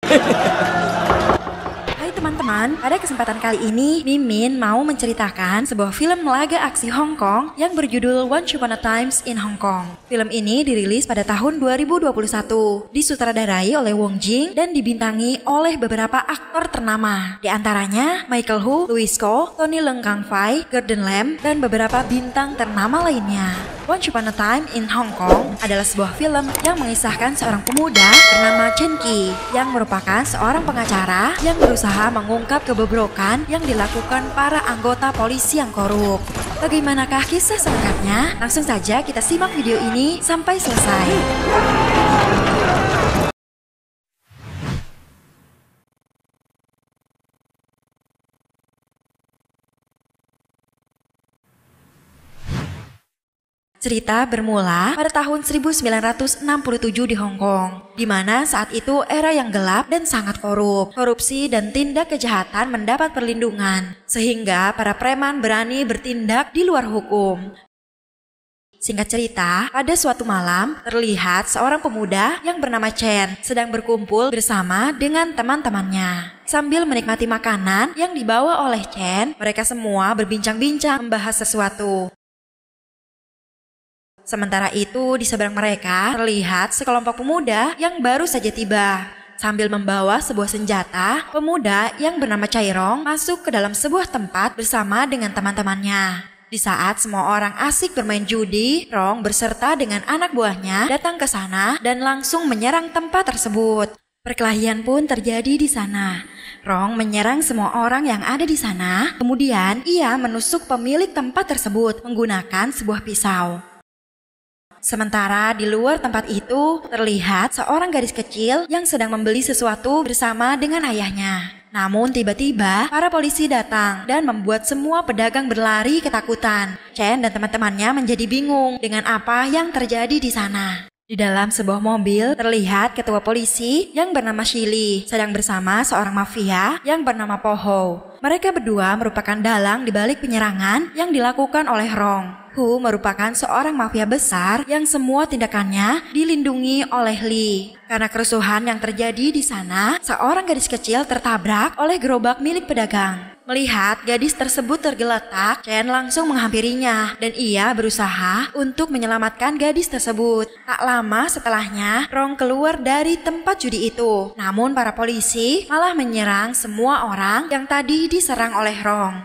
Hai teman-teman, pada kesempatan kali ini Mimin mau menceritakan sebuah film laga aksi Hong Kong yang berjudul Once Upon a Time in Hong Kong. Film ini dirilis pada tahun 2021, disutradarai oleh Wong Jing dan dibintangi oleh beberapa aktor ternama. Di antaranya Michael Hu, Louis Ko, Tony Leung Kang Fai, Gordon Lam, dan beberapa bintang ternama lainnya. Once Upon a Time in Hong Kong adalah sebuah film yang mengisahkan seorang pemuda bernama Chen Qi yang merupakan seorang pengacara yang berusaha mengungkap kebobrokan yang dilakukan para anggota polisi yang korup. Bagaimanakah kisah selengkapnya? Langsung saja kita simak video ini sampai selesai. Cerita bermula pada tahun 1967 di Hong Kong, di mana saat itu era yang gelap dan sangat korup. Korupsi dan tindak kejahatan mendapat perlindungan, sehingga para preman berani bertindak di luar hukum. Singkat cerita, pada suatu malam terlihat seorang pemuda yang bernama Chen sedang berkumpul bersama dengan teman-temannya. Sambil menikmati makanan yang dibawa oleh Chen, mereka semua berbincang-bincang membahas sesuatu. Sementara itu, di seberang mereka terlihat sekelompok pemuda yang baru saja tiba. Sambil membawa sebuah senjata, pemuda yang bernama Chai Rong masuk ke dalam sebuah tempat bersama dengan teman-temannya. Di saat semua orang asik bermain judi, Rong berserta dengan anak buahnya datang ke sana dan langsung menyerang tempat tersebut. Perkelahian pun terjadi di sana. Rong menyerang semua orang yang ada di sana, kemudian ia menusuk pemilik tempat tersebut menggunakan sebuah pisau. Sementara di luar tempat itu terlihat seorang gadis kecil yang sedang membeli sesuatu bersama dengan ayahnya. Namun tiba-tiba para polisi datang dan membuat semua pedagang berlari ketakutan. Chen dan teman-temannya menjadi bingung dengan apa yang terjadi di sana. Di dalam sebuah mobil terlihat ketua polisi yang bernama Shili sedang bersama seorang mafia yang bernama Po Ho. Mereka berdua merupakan dalang di balik penyerangan yang dilakukan oleh Rong. Hu merupakan seorang mafia besar yang semua tindakannya dilindungi oleh Lee. Karena kerusuhan yang terjadi di sana, seorang gadis kecil tertabrak oleh gerobak milik pedagang. Melihat gadis tersebut tergeletak, Chen langsung menghampirinya dan ia berusaha untuk menyelamatkan gadis tersebut. Tak lama setelahnya, Rong keluar dari tempat judi itu. Namun para polisi malah menyerang semua orang yang tadi diserang oleh Rong.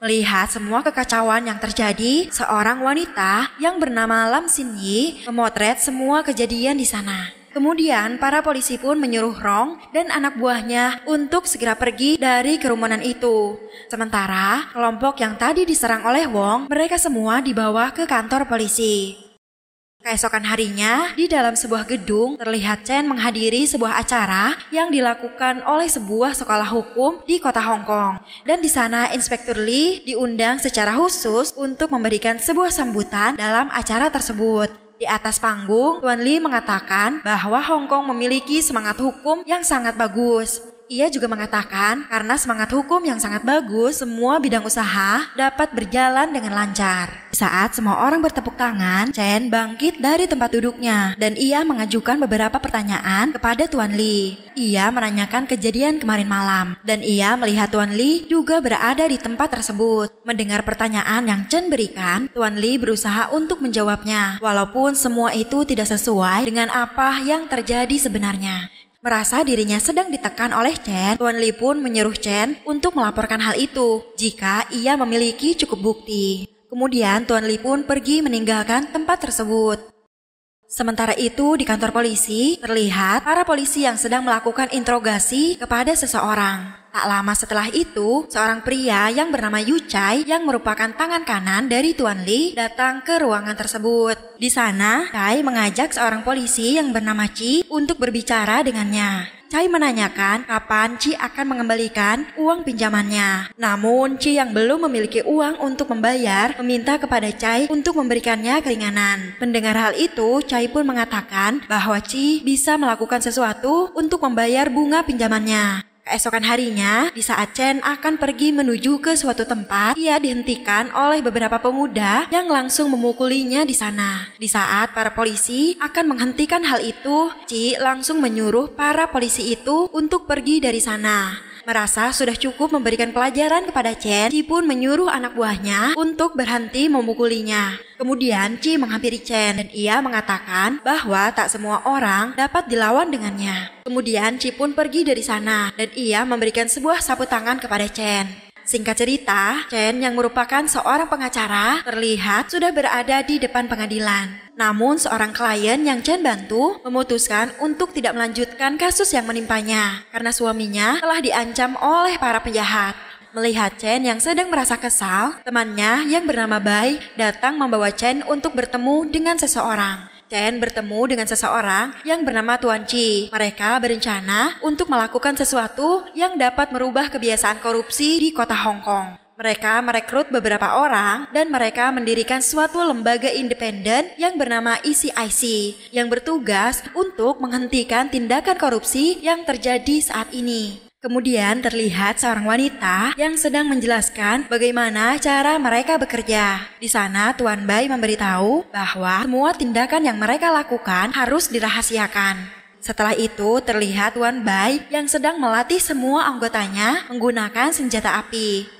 Melihat semua kekacauan yang terjadi, seorang wanita yang bernama Lam Xin Yi memotret semua kejadian di sana. Kemudian para polisi pun menyuruh Rong dan anak buahnya untuk segera pergi dari kerumunan itu. Sementara kelompok yang tadi diserang oleh Wong, mereka semua dibawa ke kantor polisi. Keesokan harinya, di dalam sebuah gedung terlihat Chen menghadiri sebuah acara yang dilakukan oleh sebuah sekolah hukum di kota Hong Kong. Dan di sana Inspektur Lee diundang secara khusus untuk memberikan sebuah sambutan dalam acara tersebut. Di atas panggung, Tuan Lee mengatakan bahwa Hong Kong memiliki semangat hukum yang sangat bagus. Ia juga mengatakan karena semangat hukum yang sangat bagus, semua bidang usaha dapat berjalan dengan lancar. Saat semua orang bertepuk tangan, Chen bangkit dari tempat duduknya dan ia mengajukan beberapa pertanyaan kepada Tuan Lee. Ia menanyakan kejadian kemarin malam dan ia melihat Tuan Lee juga berada di tempat tersebut. Mendengar pertanyaan yang Chen berikan, Tuan Lee berusaha untuk menjawabnya, walaupun semua itu tidak sesuai dengan apa yang terjadi sebenarnya. Merasa dirinya sedang ditekan oleh Chen, Tuan Lee pun menyuruh Chen untuk melaporkan hal itu jika ia memiliki cukup bukti. Kemudian Tuan Lee pun pergi meninggalkan tempat tersebut. Sementara itu di kantor polisi terlihat para polisi yang sedang melakukan interogasi kepada seseorang. Tak lama setelah itu, seorang pria yang bernama Yu Chai yang merupakan tangan kanan dari Tuan Lee datang ke ruangan tersebut. Di sana, Chai mengajak seorang polisi yang bernama Chi untuk berbicara dengannya. Chai menanyakan kapan Chi akan mengembalikan uang pinjamannya. Namun Chi yang belum memiliki uang untuk membayar meminta kepada Chai untuk memberikannya keringanan. Mendengar hal itu, Chai pun mengatakan bahwa Chi bisa melakukan sesuatu untuk membayar bunga pinjamannya. Keesokan harinya, di saat Chen akan pergi menuju ke suatu tempat, ia dihentikan oleh beberapa pemuda yang langsung memukulinya di sana. Di saat para polisi akan menghentikan hal itu, Ci langsung menyuruh para polisi itu untuk pergi dari sana. Merasa sudah cukup memberikan pelajaran kepada Chen, Ci pun menyuruh anak buahnya untuk berhenti memukulinya. Kemudian Ci menghampiri Chen dan ia mengatakan bahwa tak semua orang dapat dilawan dengannya. Kemudian Ci pun pergi dari sana dan ia memberikan sebuah sapu tangan kepada Chen. Singkat cerita, Chen yang merupakan seorang pengacara terlihat sudah berada di depan pengadilan. Namun seorang klien yang Chen bantu memutuskan untuk tidak melanjutkan kasus yang menimpanya karena suaminya telah diancam oleh para penjahat. Melihat Chen yang sedang merasa kesal, temannya yang bernama Bai datang membawa Chen untuk bertemu dengan seseorang. Chen bertemu dengan seseorang yang bernama Tuan Ci. Mereka berencana untuk melakukan sesuatu yang dapat merubah kebiasaan korupsi di kota Hong Kong. Mereka merekrut beberapa orang dan mereka mendirikan suatu lembaga independen yang bernama ECIC yang bertugas untuk menghentikan tindakan korupsi yang terjadi saat ini. Kemudian terlihat seorang wanita yang sedang menjelaskan bagaimana cara mereka bekerja. Di sana Tuan Bai memberitahu bahwa semua tindakan yang mereka lakukan harus dirahasiakan. Setelah itu terlihat Tuan Bai yang sedang melatih semua anggotanya menggunakan senjata api.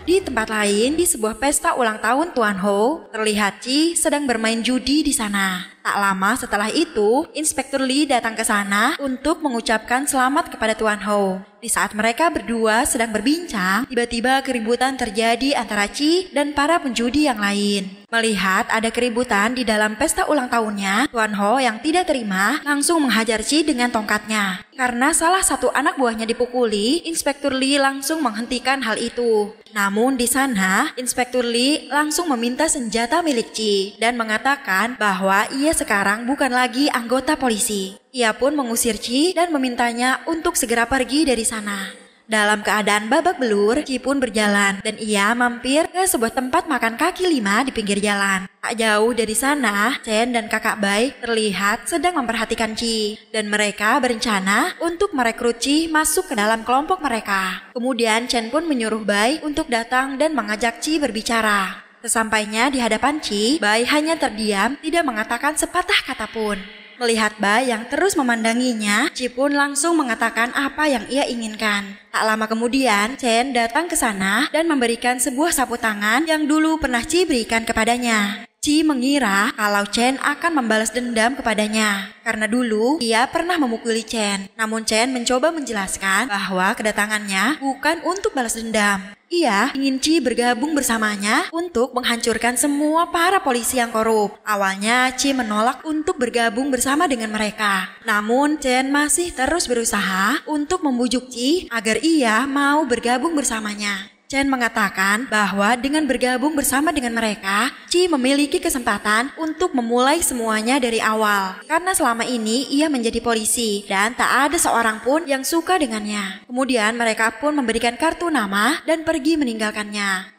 Di tempat lain, di sebuah pesta ulang tahun Tuan Ho, terlihat Ci sedang bermain judi di sana. Tak lama setelah itu, Inspektur Lee datang ke sana untuk mengucapkan selamat kepada Tuan Ho. Di saat mereka berdua sedang berbincang, tiba-tiba keributan terjadi antara Ci dan para penjudi yang lain. Melihat ada keributan di dalam pesta ulang tahunnya, Tuan Ho yang tidak terima langsung menghajar Ci dengan tongkatnya. Karena salah satu anak buahnya dipukuli, Inspektur Lee langsung menghentikan hal itu. Namun di sana, Inspektur Lee langsung meminta senjata milik Ci dan mengatakan bahwa ia sekarang bukan lagi anggota polisi. Ia pun mengusir Ci dan memintanya untuk segera pergi dari sana. Dalam keadaan babak belur, Ci pun berjalan dan ia mampir ke sebuah tempat makan kaki lima di pinggir jalan. Tak jauh dari sana, Chen dan kakak Bai terlihat sedang memperhatikan Ci dan mereka berencana untuk merekrut Ci masuk ke dalam kelompok mereka. Kemudian Chen pun menyuruh Bai untuk datang dan mengajak Ci berbicara. Sesampainya di hadapan Ci, Bai hanya terdiam, tidak mengatakan sepatah kata pun. Melihat Bai yang terus memandanginya, Ci pun langsung mengatakan apa yang ia inginkan. Tak lama kemudian, Chen datang ke sana dan memberikan sebuah sapu tangan yang dulu pernah Ci berikan kepadanya. Ci mengira kalau Chen akan membalas dendam kepadanya karena dulu ia pernah memukuli Chen. Namun Chen mencoba menjelaskan bahwa kedatangannya bukan untuk balas dendam. Ia ingin Ci bergabung bersamanya untuk menghancurkan semua para polisi yang korup. Awalnya Ci menolak untuk bergabung bersama dengan mereka. Namun Chen masih terus berusaha untuk membujuk Ci agar ia mau bergabung bersamanya. Chen mengatakan bahwa dengan bergabung bersama dengan mereka, Ci memiliki kesempatan untuk memulai semuanya dari awal. Karena selama ini ia menjadi polisi dan tak ada seorang pun yang suka dengannya. Kemudian mereka pun memberikan kartu nama dan pergi meninggalkannya.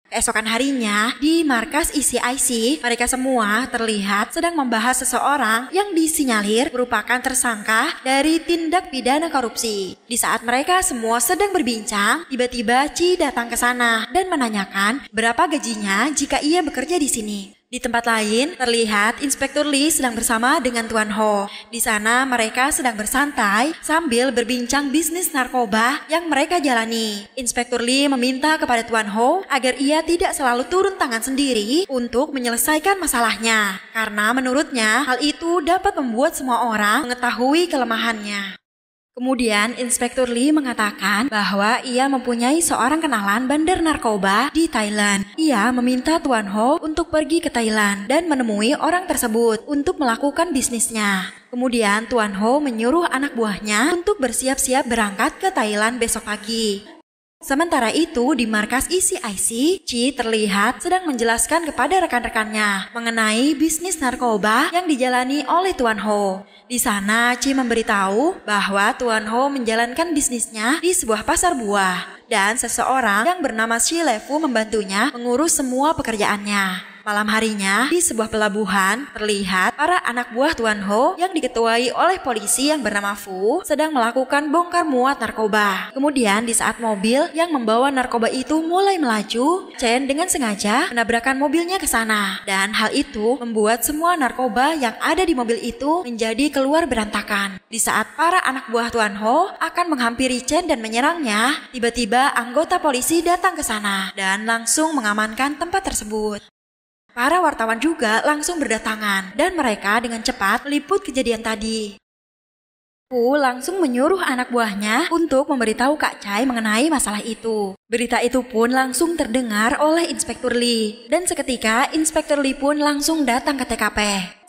Keesokan harinya, di markas ECIC, mereka semua terlihat sedang membahas seseorang yang disinyalir merupakan tersangka dari tindak pidana korupsi. Di saat mereka semua sedang berbincang, tiba-tiba Ci datang ke sana dan menanyakan berapa gajinya jika ia bekerja di sini. Di tempat lain, terlihat Inspektur Lee sedang bersama dengan Tuan Ho. Di sana mereka sedang bersantai sambil berbincang bisnis narkoba yang mereka jalani. Inspektur Lee meminta kepada Tuan Ho agar ia tidak selalu turun tangan sendiri untuk menyelesaikan masalahnya. Karena menurutnya hal itu dapat membuat semua orang mengetahui kelemahannya. Kemudian Inspektur Lee mengatakan bahwa ia mempunyai seorang kenalan bandar narkoba di Thailand. Ia meminta Tuan Ho untuk pergi ke Thailand dan menemui orang tersebut untuk melakukan bisnisnya. Kemudian Tuan Ho menyuruh anak buahnya untuk bersiap-siap berangkat ke Thailand besok pagi. Sementara itu di markas ECIC, Ci terlihat sedang menjelaskan kepada rekan-rekannya mengenai bisnis narkoba yang dijalani oleh Tuan Ho. Di sana Ci memberitahu bahwa Tuan Ho menjalankan bisnisnya di sebuah pasar buah dan seseorang yang bernama Shi Lefu membantunya mengurus semua pekerjaannya. Malam harinya, di sebuah pelabuhan, terlihat para anak buah Tuan Ho yang diketuai oleh polisi yang bernama Fu sedang melakukan bongkar muat narkoba. Kemudian di saat mobil yang membawa narkoba itu mulai melaju, Chen dengan sengaja menabrakkan mobilnya ke sana. Dan hal itu membuat semua narkoba yang ada di mobil itu menjadi keluar berantakan. Di saat para anak buah Tuan Ho akan menghampiri Chen dan menyerangnya, tiba-tiba anggota polisi datang ke sana dan langsung mengamankan tempat tersebut. Para wartawan juga langsung berdatangan dan mereka dengan cepat meliput kejadian tadi. Fu langsung menyuruh anak buahnya untuk memberitahu Kak Chai mengenai masalah itu. Berita itu pun langsung terdengar oleh Inspektur Lee dan seketika Inspektur Lee pun langsung datang ke TKP.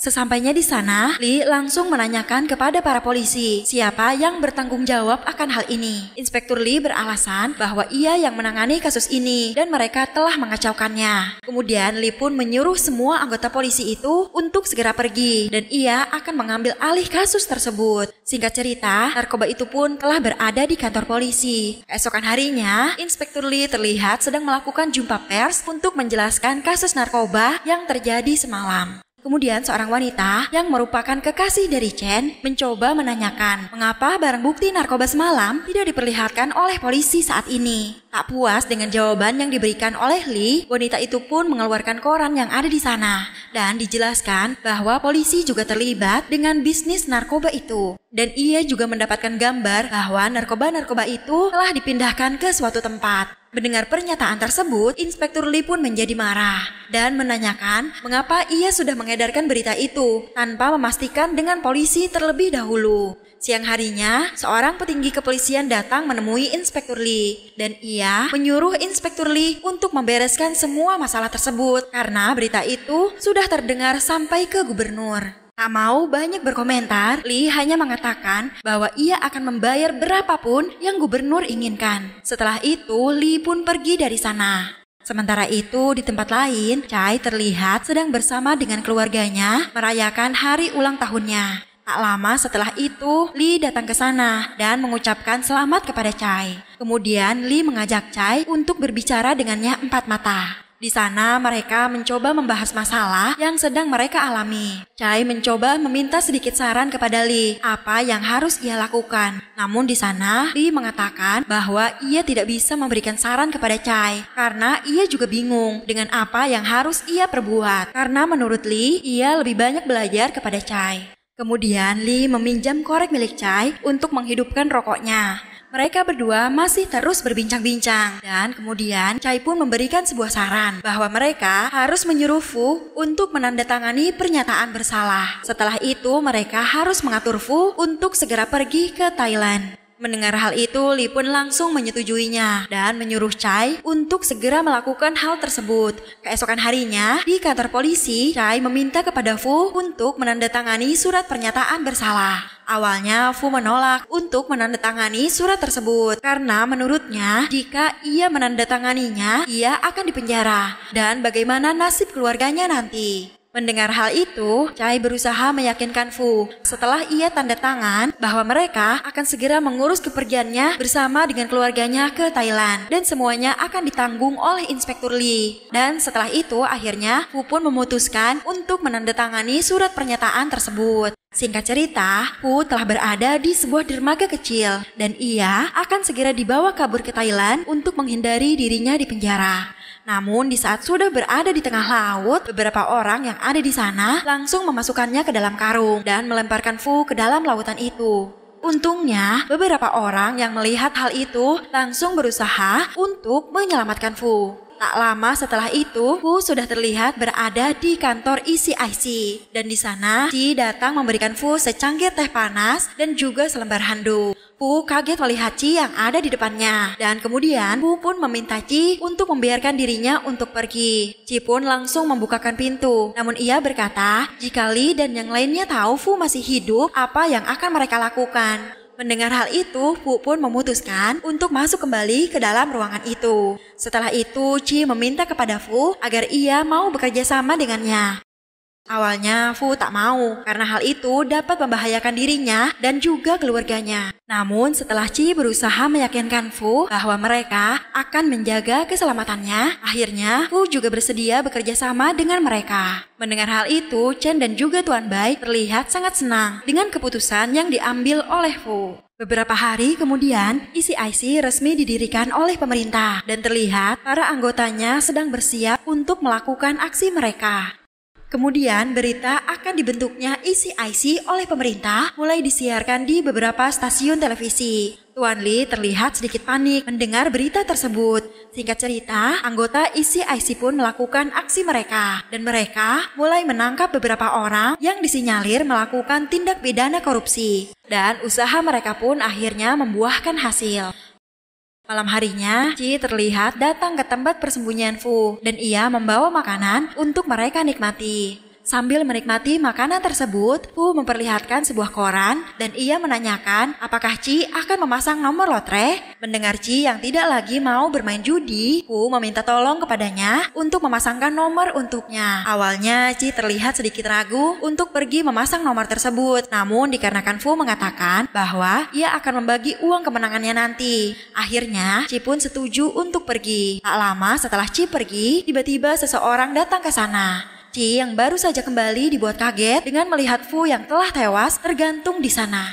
Sesampainya di sana, Lee langsung menanyakan kepada para polisi siapa yang bertanggung jawab akan hal ini. Inspektur Lee beralasan bahwa ia yang menangani kasus ini dan mereka telah mengacaukannya. Kemudian Lee pun menyuruh semua anggota polisi itu untuk segera pergi dan ia akan mengambil alih kasus tersebut. Singkat cerita, narkoba itu pun telah berada di kantor polisi. Keesokan harinya, Inspektur Lee terlihat sedang melakukan jumpa pers untuk menjelaskan kasus narkoba yang terjadi semalam. Kemudian seorang wanita yang merupakan kekasih dari Chen mencoba menanyakan mengapa barang bukti narkoba semalam tidak diperlihatkan oleh polisi saat ini. Tak puas dengan jawaban yang diberikan oleh Lee, wanita itu pun mengeluarkan koran yang ada di sana dan dijelaskan bahwa polisi juga terlibat dengan bisnis narkoba itu. Dan ia juga mendapatkan gambar bahwa narkoba-narkoba itu telah dipindahkan ke suatu tempat. Mendengar pernyataan tersebut, Inspektur Lee pun menjadi marah dan menanyakan mengapa ia sudah mengedarkan berita itu tanpa memastikan dengan polisi terlebih dahulu. Siang harinya, seorang petinggi kepolisian datang menemui Inspektur Lee dan ia menyuruh Inspektur Lee untuk membereskan semua masalah tersebut karena berita itu sudah terdengar sampai ke gubernur. Tak mau banyak berkomentar, Lee hanya mengatakan bahwa ia akan membayar berapapun yang gubernur inginkan. Setelah itu, Lee pun pergi dari sana. Sementara itu, di tempat lain, Chai terlihat sedang bersama dengan keluarganya merayakan hari ulang tahunnya. Tak lama setelah itu, Lee datang ke sana dan mengucapkan selamat kepada Chai. Kemudian, Lee mengajak Chai untuk berbicara dengannya empat mata. Di sana mereka mencoba membahas masalah yang sedang mereka alami. Chai mencoba meminta sedikit saran kepada Lee apa yang harus ia lakukan. Namun di sana Lee mengatakan bahwa ia tidak bisa memberikan saran kepada Chai karena ia juga bingung dengan apa yang harus ia perbuat. Karena menurut Lee, ia lebih banyak belajar kepada Chai. Kemudian Lee meminjam korek milik Chai untuk menghidupkan rokoknya. Mereka berdua masih terus berbincang-bincang dan kemudian Chai pun memberikan sebuah saran bahwa mereka harus menyuruh Fu untuk menandatangani pernyataan bersalah. Setelah itu mereka harus mengatur Fu untuk segera pergi ke Thailand. Mendengar hal itu, Lee pun langsung menyetujuinya dan menyuruh Chai untuk segera melakukan hal tersebut. Keesokan harinya, di kantor polisi, Chai meminta kepada Fu untuk menandatangani surat pernyataan bersalah. Awalnya, Fu menolak untuk menandatangani surat tersebut karena menurutnya jika ia menandatanganinya, ia akan dipenjara dan bagaimana nasib keluarganya nanti. Mendengar hal itu, Chai berusaha meyakinkan Fu setelah ia tanda tangan bahwa mereka akan segera mengurus kepergiannya bersama dengan keluarganya ke Thailand dan semuanya akan ditanggung oleh Inspektur Lee. Dan setelah itu akhirnya Fu pun memutuskan untuk menandatangani surat pernyataan tersebut. Singkat cerita, Fu telah berada di sebuah dermaga kecil dan ia akan segera dibawa kabur ke Thailand untuk menghindari dirinya di penjara. Namun di saat sudah berada di tengah laut, beberapa orang yang ada di sana langsung memasukkannya ke dalam karung dan melemparkan Fu ke dalam lautan itu. Untungnya, beberapa orang yang melihat hal itu langsung berusaha untuk menyelamatkan Fu. Tak lama setelah itu, Fu sudah terlihat berada di kantor ECIC. Dan di sana, Chi datang memberikan Fu secangkir teh panas dan juga selembar handuk. Fu kaget melihat Chi yang ada di depannya. Dan kemudian, Fu pun meminta Chi untuk membiarkan dirinya untuk pergi. Chi pun langsung membukakan pintu. Namun ia berkata, jika Lee dan yang lainnya tahu Fu masih hidup, apa yang akan mereka lakukan? Mendengar hal itu, Fu pun memutuskan untuk masuk kembali ke dalam ruangan itu. Setelah itu, Chi meminta kepada Fu agar ia mau bekerja sama dengannya. Awalnya Fu tak mau karena hal itu dapat membahayakan dirinya dan juga keluarganya. Namun setelah Chi berusaha meyakinkan Fu bahwa mereka akan menjaga keselamatannya, akhirnya Fu juga bersedia bekerja sama dengan mereka. Mendengar hal itu, Chen dan juga Tuan Bai terlihat sangat senang dengan keputusan yang diambil oleh Fu. Beberapa hari kemudian, ECIC resmi didirikan oleh pemerintah dan terlihat para anggotanya sedang bersiap untuk melakukan aksi mereka. Kemudian berita akan dibentuknya ECIC oleh pemerintah mulai disiarkan di beberapa stasiun televisi. Tuan Li terlihat sedikit panik mendengar berita tersebut. Singkat cerita, anggota ECIC pun melakukan aksi mereka dan mereka mulai menangkap beberapa orang yang disinyalir melakukan tindak pidana korupsi. Dan usaha mereka pun akhirnya membuahkan hasil. Malam harinya, Chi terlihat datang ke tempat persembunyian Fu dan ia membawa makanan untuk mereka nikmati. Sambil menikmati makanan tersebut, Fu memperlihatkan sebuah koran dan ia menanyakan apakah Chi akan memasang nomor lotre. Mendengar Chi yang tidak lagi mau bermain judi, Fu meminta tolong kepadanya untuk memasangkan nomor untuknya. Awalnya Chi terlihat sedikit ragu untuk pergi memasang nomor tersebut, namun dikarenakan Fu mengatakan bahwa ia akan membagi uang kemenangannya nanti. Akhirnya Chi pun setuju untuk pergi. Tak lama setelah Chi pergi, tiba-tiba seseorang datang ke sana. Chi yang baru saja kembali dibuat kaget dengan melihat Fu yang telah tewas tergantung di sana.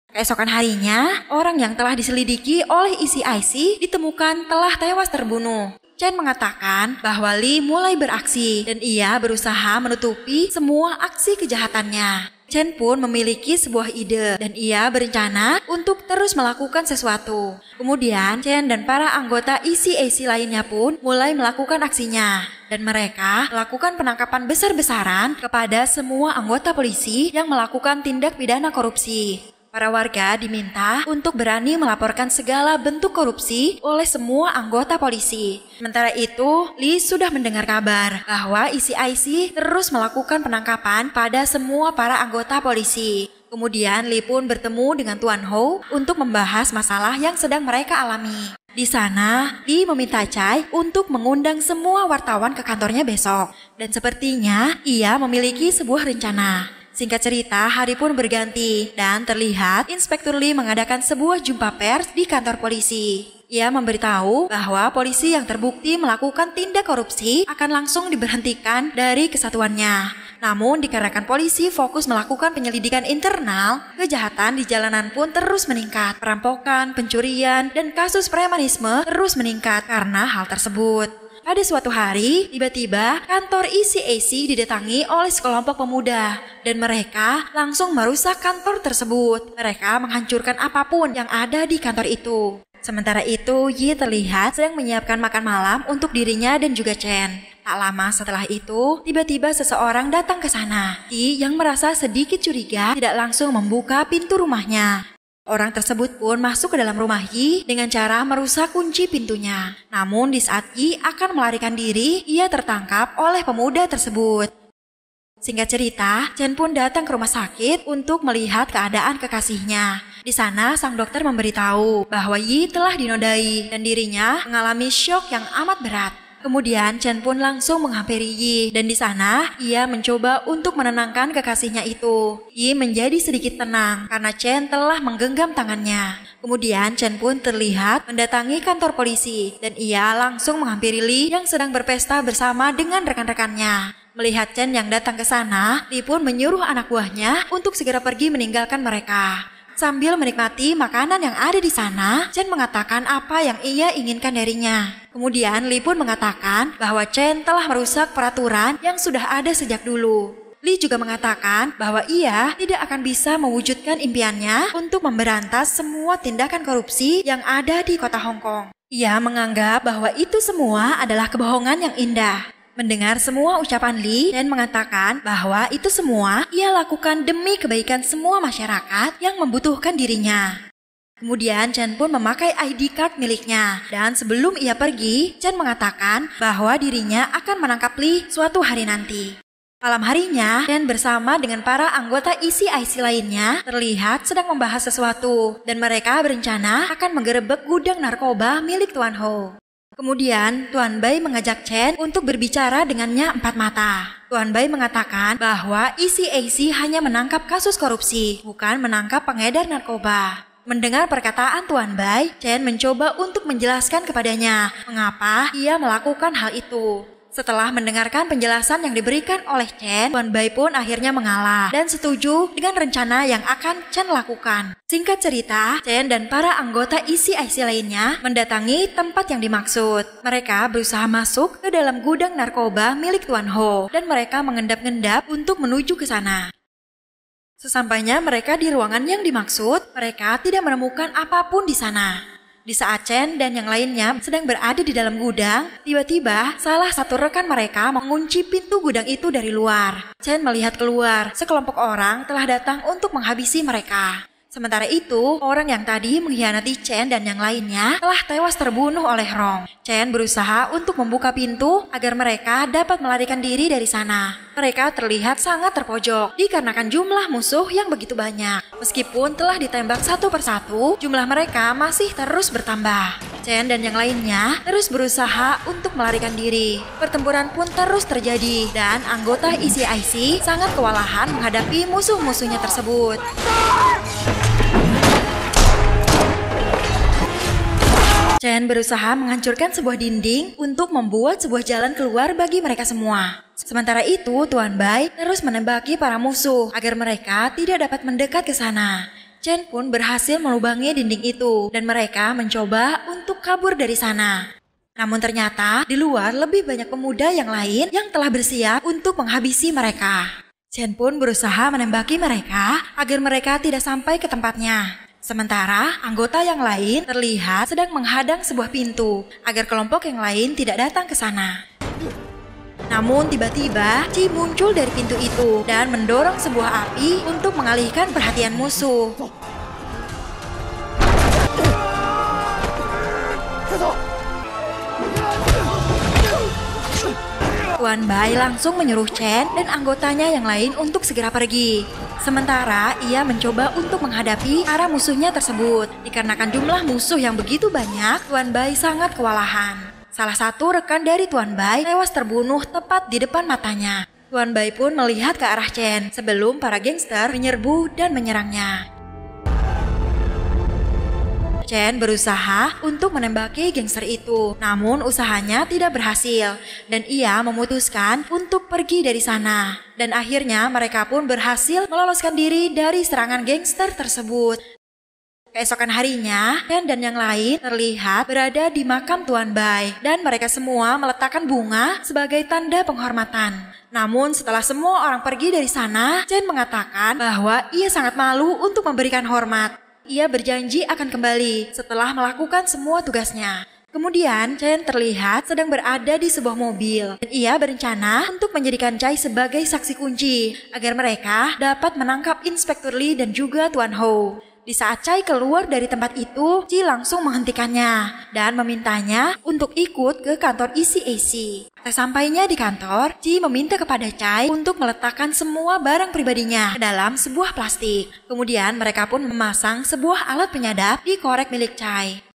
Keesokan harinya, orang yang telah diselidiki oleh ECIC ditemukan telah tewas terbunuh. Chen mengatakan bahwa Li mulai beraksi dan ia berusaha menutupi semua aksi kejahatannya. Chen pun memiliki sebuah ide dan ia berencana untuk terus melakukan sesuatu. Kemudian Chen dan para anggota ECIC lainnya pun mulai melakukan aksinya. Dan mereka melakukan penangkapan besar-besaran kepada semua anggota polisi yang melakukan tindak pidana korupsi. Para warga diminta untuk berani melaporkan segala bentuk korupsi oleh semua anggota polisi. Sementara itu, Li sudah mendengar kabar bahwa ECIC terus melakukan penangkapan pada semua para anggota polisi. Kemudian Li pun bertemu dengan Tuan Hou untuk membahas masalah yang sedang mereka alami. Di sana, Li meminta Chai untuk mengundang semua wartawan ke kantornya besok. Dan sepertinya ia memiliki sebuah rencana. Singkat cerita, hari pun berganti dan terlihat Inspektur Li mengadakan sebuah jumpa pers di kantor polisi. Ia memberitahu bahwa polisi yang terbukti melakukan tindak korupsi akan langsung diberhentikan dari kesatuannya. Namun dikarenakan polisi fokus melakukan penyelidikan internal, kejahatan di jalanan pun terus meningkat. Perampokan, pencurian, dan kasus premanisme terus meningkat karena hal tersebut. Pada suatu hari, tiba-tiba kantor ECIC didatangi oleh sekelompok pemuda dan mereka langsung merusak kantor tersebut. Mereka menghancurkan apapun yang ada di kantor itu. Sementara itu, Yi terlihat sedang menyiapkan makan malam untuk dirinya dan juga Chen. Tak lama setelah itu, tiba-tiba seseorang datang ke sana. Yi yang merasa sedikit curiga tidak langsung membuka pintu rumahnya. Orang tersebut pun masuk ke dalam rumah Yi dengan cara merusak kunci pintunya. Namun di saat Yi akan melarikan diri, ia tertangkap oleh pemuda tersebut. Singkat cerita, Chen pun datang ke rumah sakit untuk melihat keadaan kekasihnya. Di sana, sang dokter memberitahu bahwa Yi telah dinodai dan dirinya mengalami syok yang amat berat. Kemudian Chen pun langsung menghampiri Yi dan di sana ia mencoba untuk menenangkan kekasihnya itu. Yi menjadi sedikit tenang karena Chen telah menggenggam tangannya. Kemudian Chen pun terlihat mendatangi kantor polisi dan ia langsung menghampiri Li yang sedang berpesta bersama dengan rekan-rekannya. Melihat Chen yang datang ke sana, Li pun menyuruh anak buahnya untuk segera pergi meninggalkan mereka. Sambil menikmati makanan yang ada di sana, Chen mengatakan apa yang ia inginkan darinya. Kemudian Li pun mengatakan bahwa Chen telah merusak peraturan yang sudah ada sejak dulu. Li juga mengatakan bahwa ia tidak akan bisa mewujudkan impiannya untuk memberantas semua tindakan korupsi yang ada di kota Hong Kong. Ia menganggap bahwa itu semua adalah kebohongan yang indah. Mendengar semua ucapan Li dan mengatakan bahwa itu semua ia lakukan demi kebaikan semua masyarakat yang membutuhkan dirinya. Kemudian Chen pun memakai ID card miliknya dan sebelum ia pergi, Chen mengatakan bahwa dirinya akan menangkap Li suatu hari nanti. Malam harinya, Chen bersama dengan para anggota ECIC lainnya terlihat sedang membahas sesuatu dan mereka berencana akan menggerebek gudang narkoba milik Tuan Hou. Kemudian Tuan Bai mengajak Chen untuk berbicara dengannya empat mata. Tuan Bai mengatakan bahwa ECAC hanya menangkap kasus korupsi, bukan menangkap pengedar narkoba. Mendengar perkataan Tuan Bai, Chen mencoba untuk menjelaskan kepadanya mengapa ia melakukan hal itu. Setelah mendengarkan penjelasan yang diberikan oleh Chen, Tuan Bai pun akhirnya mengalah dan setuju dengan rencana yang akan Chen lakukan. Singkat cerita, Chen dan para anggota ECIC lainnya mendatangi tempat yang dimaksud. Mereka berusaha masuk ke dalam gudang narkoba milik Tuan Ho dan mereka mengendap-endap untuk menuju ke sana. Sesampainya mereka di ruangan yang dimaksud, mereka tidak menemukan apapun di sana. Di saat Chen dan yang lainnya sedang berada di dalam gudang, tiba-tiba salah satu rekan mereka mengunci pintu gudang itu dari luar. Chen melihat keluar, sekelompok orang telah datang untuk menghabisi mereka. Sementara itu, orang yang tadi mengkhianati Chen dan yang lainnya telah tewas terbunuh oleh Rong. Chen berusaha untuk membuka pintu agar mereka dapat melarikan diri dari sana. Mereka terlihat sangat terpojok dikarenakan jumlah musuh yang begitu banyak. Meskipun telah ditembak satu persatu, jumlah mereka masih terus bertambah. Chen dan yang lainnya terus berusaha untuk melarikan diri. Pertempuran pun terus terjadi dan anggota ECIC sangat kewalahan menghadapi musuh-musuhnya tersebut. Chen berusaha menghancurkan sebuah dinding untuk membuat sebuah jalan keluar bagi mereka semua. Sementara itu, Tuan Bai terus menembaki para musuh agar mereka tidak dapat mendekat ke sana. Chen pun berhasil melubangi dinding itu dan mereka mencoba untuk kabur dari sana. Namun ternyata di luar lebih banyak pemuda yang lain yang telah bersiap untuk menghabisi mereka. Chen pun berusaha menembaki mereka agar mereka tidak sampai ke tempatnya. Sementara anggota yang lain terlihat sedang menghadang sebuah pintu agar kelompok yang lain tidak datang ke sana. Namun tiba-tiba Ji muncul dari pintu itu dan mendorong sebuah api untuk mengalihkan perhatian musuh. Tuan Bai langsung menyuruh Chen dan anggotanya yang lain untuk segera pergi. Sementara ia mencoba untuk menghadapi para musuhnya tersebut. Dikarenakan jumlah musuh yang begitu banyak, Tuan Bai sangat kewalahan. Salah satu rekan dari Tuan Bai tewas terbunuh tepat di depan matanya. Tuan Bai pun melihat ke arah Chen sebelum para gangster menyerbu dan menyerangnya. Chen berusaha untuk menembaki gangster itu, namun usahanya tidak berhasil dan ia memutuskan untuk pergi dari sana. Dan akhirnya mereka pun berhasil meloloskan diri dari serangan gangster tersebut. Keesokan harinya, Chen dan yang lain terlihat berada di makam Tuan Bai dan mereka semua meletakkan bunga sebagai tanda penghormatan. Namun setelah semua orang pergi dari sana, Chen mengatakan bahwa ia sangat malu untuk memberikan hormat. Ia berjanji akan kembali setelah melakukan semua tugasnya. Kemudian, Chen terlihat sedang berada di sebuah mobil dan ia berencana untuk menjadikan Chai sebagai saksi kunci agar mereka dapat menangkap Inspektur Lee dan juga Tuan Ho. Di saat Chai keluar dari tempat itu, Ji langsung menghentikannya dan memintanya untuk ikut ke kantor ECAC. Sesampainya di kantor, Ji meminta kepada Chai untuk meletakkan semua barang pribadinya ke dalam sebuah plastik. Kemudian mereka pun memasang sebuah alat penyadap di korek milik Chai.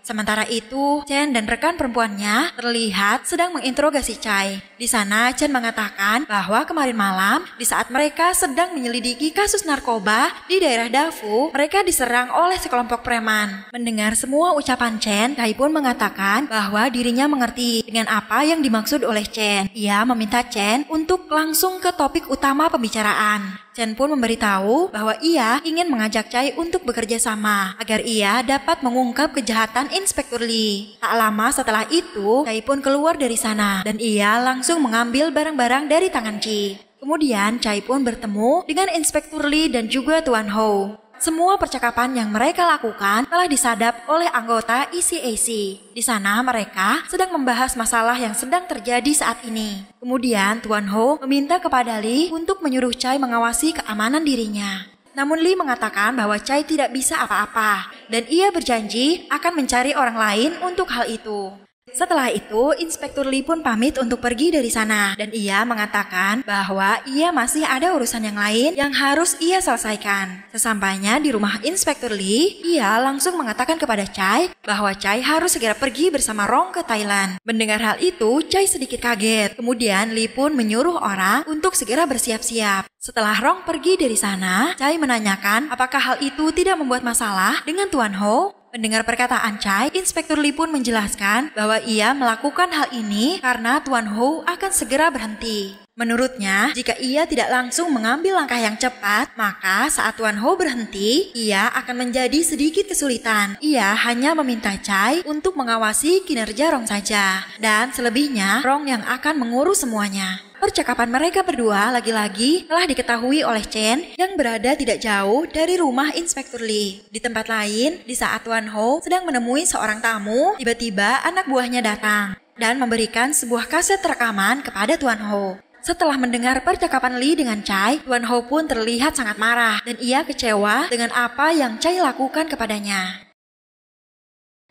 Sementara itu, Chen dan rekan perempuannya terlihat sedang menginterogasi Chai. Di sana, Chen mengatakan bahwa kemarin malam, di saat mereka sedang menyelidiki kasus narkoba di daerah Dafu, mereka diserang oleh sekelompok preman. Mendengar semua ucapan Chen, Chai pun mengatakan bahwa dirinya mengerti dengan apa yang dimaksud oleh Chen. Ia meminta Chen untuk langsung ke topik utama pembicaraan. Chen pun memberitahu bahwa ia ingin mengajak Chai untuk bekerja sama agar ia dapat mengungkap kejahatan Inspektur Lee. Tak lama setelah itu, Chai pun keluar dari sana dan ia langsung mengambil barang-barang dari tangan Ji. Kemudian Chai pun bertemu dengan Inspektur Lee dan juga Tuan Ho. Semua percakapan yang mereka lakukan telah disadap oleh anggota ECAC. Di sana mereka sedang membahas masalah yang sedang terjadi saat ini. Kemudian Tuan Ho meminta kepada Lee untuk menyuruh Chai mengawasi keamanan dirinya. Namun Lee mengatakan bahwa Chai tidak bisa apa-apa dan ia berjanji akan mencari orang lain untuk hal itu. Setelah itu, Inspektur Lee pun pamit untuk pergi dari sana dan ia mengatakan bahwa ia masih ada urusan yang lain yang harus ia selesaikan. Sesampainya di rumah Inspektur Lee, ia langsung mengatakan kepada Chai bahwa Chai harus segera pergi bersama Rong ke Thailand. Mendengar hal itu, Chai sedikit kaget. Kemudian Lee pun menyuruh orang untuk segera bersiap-siap. Setelah Rong pergi dari sana, Chai menanyakan apakah hal itu tidak membuat masalah dengan Tuan Ho. Mendengar perkataan Chai, Inspektur Lee pun menjelaskan bahwa ia melakukan hal ini karena Tuan Ho akan segera berhenti. Menurutnya, jika ia tidak langsung mengambil langkah yang cepat, maka saat Tuan Ho berhenti, ia akan menjadi sedikit kesulitan. Ia hanya meminta Chai untuk mengawasi kinerja Rong saja, dan selebihnya Rong yang akan mengurus semuanya. Percakapan mereka berdua lagi-lagi telah diketahui oleh Chen yang berada tidak jauh dari rumah Inspektur Lee. Di tempat lain, di saat Tuan Ho sedang menemui seorang tamu, tiba-tiba anak buahnya datang dan memberikan sebuah kaset rekaman kepada Tuan Ho. Setelah mendengar percakapan Lee dengan Chai, Tuan Ho pun terlihat sangat marah dan ia kecewa dengan apa yang Chai lakukan kepadanya.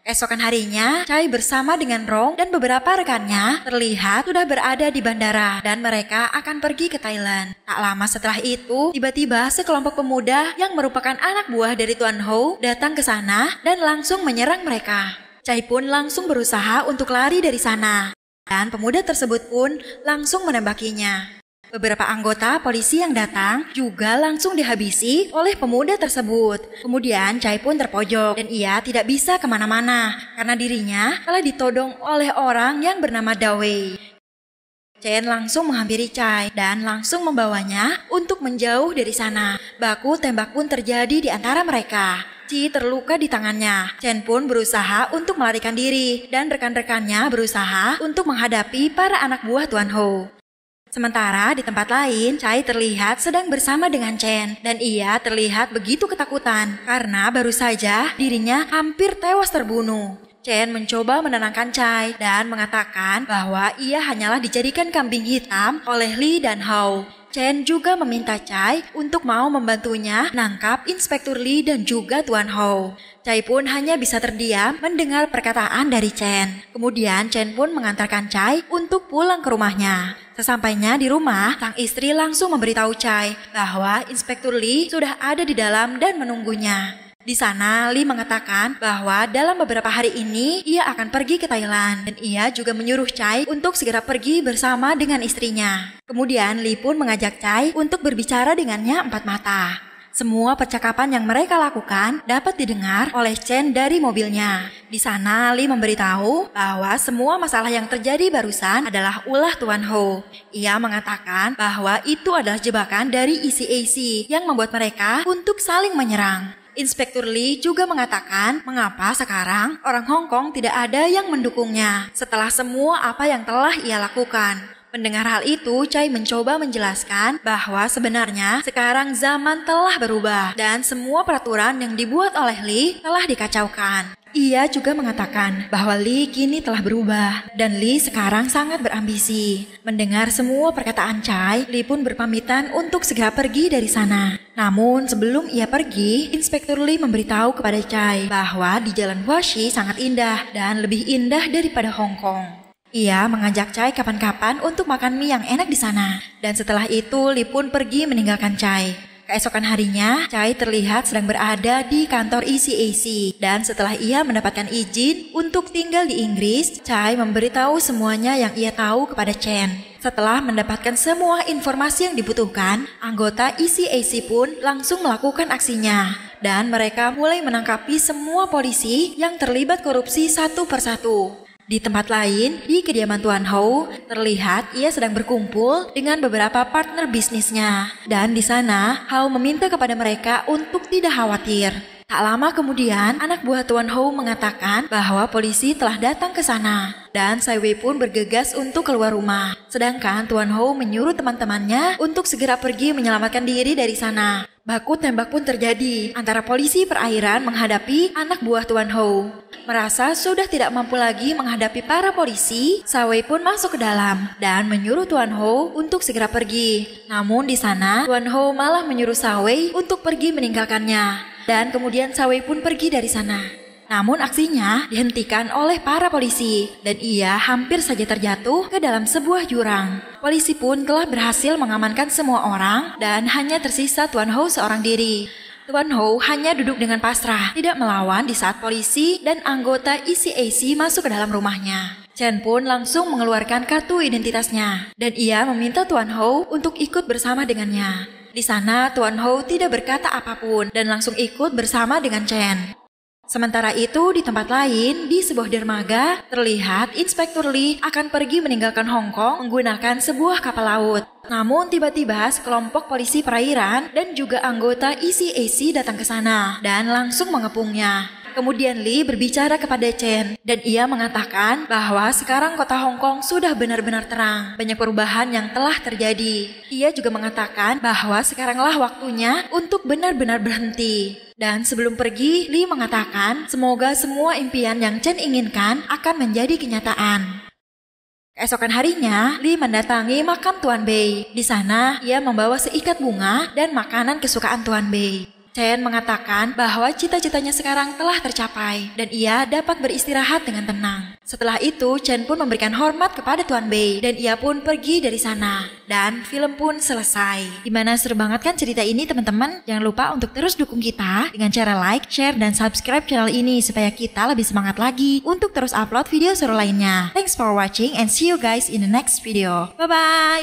Esokan harinya, Chai bersama dengan Rong dan beberapa rekannya terlihat sudah berada di bandara dan mereka akan pergi ke Thailand. Tak lama setelah itu, tiba-tiba sekelompok pemuda yang merupakan anak buah dari Tuan Ho datang ke sana dan langsung menyerang mereka. Chai pun langsung berusaha untuk lari dari sana dan pemuda tersebut pun langsung menembakinya. Beberapa anggota polisi yang datang juga langsung dihabisi oleh pemuda tersebut. Kemudian Chai pun terpojok dan ia tidak bisa kemana-mana karena dirinya telah ditodong oleh orang yang bernama Dawei. Chen langsung menghampiri Chai dan langsung membawanya untuk menjauh dari sana. Baku tembak pun terjadi di antara mereka. Chi terluka di tangannya. Chen pun berusaha untuk melarikan diri dan rekan-rekannya berusaha untuk menghadapi para anak buah Tuan Ho. Sementara di tempat lain, Chai terlihat sedang bersama dengan Chen dan ia terlihat begitu ketakutan karena baru saja dirinya hampir tewas terbunuh. Chen mencoba menenangkan Chai dan mengatakan bahwa ia hanyalah dijadikan kambing hitam oleh Lee dan Hao. Chen juga meminta Chai untuk mau membantunya menangkap Inspektur Lee dan juga Tuan Ho. Chai pun hanya bisa terdiam mendengar perkataan dari Chen. Kemudian Chen pun mengantarkan Chai untuk pulang ke rumahnya. Sesampainya di rumah, sang istri langsung memberitahu Chai bahwa Inspektur Lee sudah ada di dalam dan menunggunya. Di sana, Lee mengatakan bahwa dalam beberapa hari ini ia akan pergi ke Thailand dan ia juga menyuruh Chai untuk segera pergi bersama dengan istrinya. Kemudian Lee pun mengajak Chai untuk berbicara dengannya empat mata. Semua percakapan yang mereka lakukan dapat didengar oleh Chen dari mobilnya. Di sana, Lee memberitahu bahwa semua masalah yang terjadi barusan adalah ulah Tuan Ho. Ia mengatakan bahwa itu adalah jebakan dari ECAC yang membuat mereka untuk saling menyerang. Inspektur Lee juga mengatakan mengapa sekarang orang Hong Kong tidak ada yang mendukungnya setelah semua apa yang telah ia lakukan. Mendengar hal itu, Chai mencoba menjelaskan bahwa sebenarnya sekarang zaman telah berubah dan semua peraturan yang dibuat oleh Lee telah dikacaukan. Ia juga mengatakan bahwa Lee kini telah berubah dan Lee sekarang sangat berambisi. Mendengar semua perkataan Chai, Lee pun berpamitan untuk segera pergi dari sana. Namun sebelum ia pergi, Inspektur Lee memberitahu kepada Chai bahwa di Jalan Huaxi sangat indah dan lebih indah daripada Hong Kong. Ia mengajak Chai kapan-kapan untuk makan mie yang enak di sana. Dan setelah itu, Lee pun pergi meninggalkan Chai. Keesokan harinya, Chai terlihat sedang berada di kantor ECAC. Dan setelah ia mendapatkan izin untuk tinggal di Inggris, Chai memberitahu semuanya yang ia tahu kepada Chen. Setelah mendapatkan semua informasi yang dibutuhkan, anggota ECAC pun langsung melakukan aksinya. Dan mereka mulai menangkapi semua polisi yang terlibat korupsi satu persatu. Di tempat lain, di kediaman Tuan Ho, terlihat ia sedang berkumpul dengan beberapa partner bisnisnya. Dan di sana, Hao meminta kepada mereka untuk tidak khawatir. Tak lama kemudian, anak buah Tuan Ho mengatakan bahwa polisi telah datang ke sana. Dan Sai Wei pun bergegas untuk keluar rumah. Sedangkan Tuan Ho menyuruh teman-temannya untuk segera pergi menyelamatkan diri dari sana. Baku tembak pun terjadi antara polisi perairan menghadapi anak buah Tuan Ho. Merasa sudah tidak mampu lagi menghadapi para polisi, Sai Wei pun masuk ke dalam dan menyuruh Tuan Ho untuk segera pergi. Namun di sana, Tuan Ho malah menyuruh Sai Wei untuk pergi meninggalkannya. Dan kemudian Sai Wei pun pergi dari sana. Namun aksinya dihentikan oleh para polisi dan ia hampir saja terjatuh ke dalam sebuah jurang. Polisi pun telah berhasil mengamankan semua orang dan hanya tersisa Tuan Ho seorang diri. Tuan Ho hanya duduk dengan pasrah, tidak melawan di saat polisi dan anggota ECAC masuk ke dalam rumahnya. Chen pun langsung mengeluarkan kartu identitasnya dan ia meminta Tuan Ho untuk ikut bersama dengannya. Di sana Tuan Ho tidak berkata apapun dan langsung ikut bersama dengan Chen. Sementara itu di tempat lain, di sebuah dermaga, terlihat Inspektur Lee akan pergi meninggalkan Hong Kong menggunakan sebuah kapal laut. Namun tiba-tiba sekelompok polisi perairan dan juga anggota ECAC datang ke sana dan langsung mengepungnya. Kemudian Lee berbicara kepada Chen dan ia mengatakan bahwa sekarang kota Hong Kong sudah benar-benar terang. Banyak perubahan yang telah terjadi. Ia juga mengatakan bahwa sekaranglah waktunya untuk benar-benar berhenti. Dan sebelum pergi, Lee mengatakan semoga semua impian yang Chen inginkan akan menjadi kenyataan. Keesokan harinya, Lee mendatangi makam Tuan Bei. Di sana, ia membawa seikat bunga dan makanan kesukaan Tuan Bei. Chen mengatakan bahwa cita-citanya sekarang telah tercapai dan ia dapat beristirahat dengan tenang. Setelah itu, Chen pun memberikan hormat kepada Tuan Bei dan ia pun pergi dari sana. Dan film pun selesai. Gimana, seru banget kan cerita ini teman-teman? Jangan lupa untuk terus dukung kita dengan cara like, share, dan subscribe channel ini supaya kita lebih semangat lagi untuk terus upload video seru lainnya. Thanks for watching and see you guys in the next video. Bye-bye!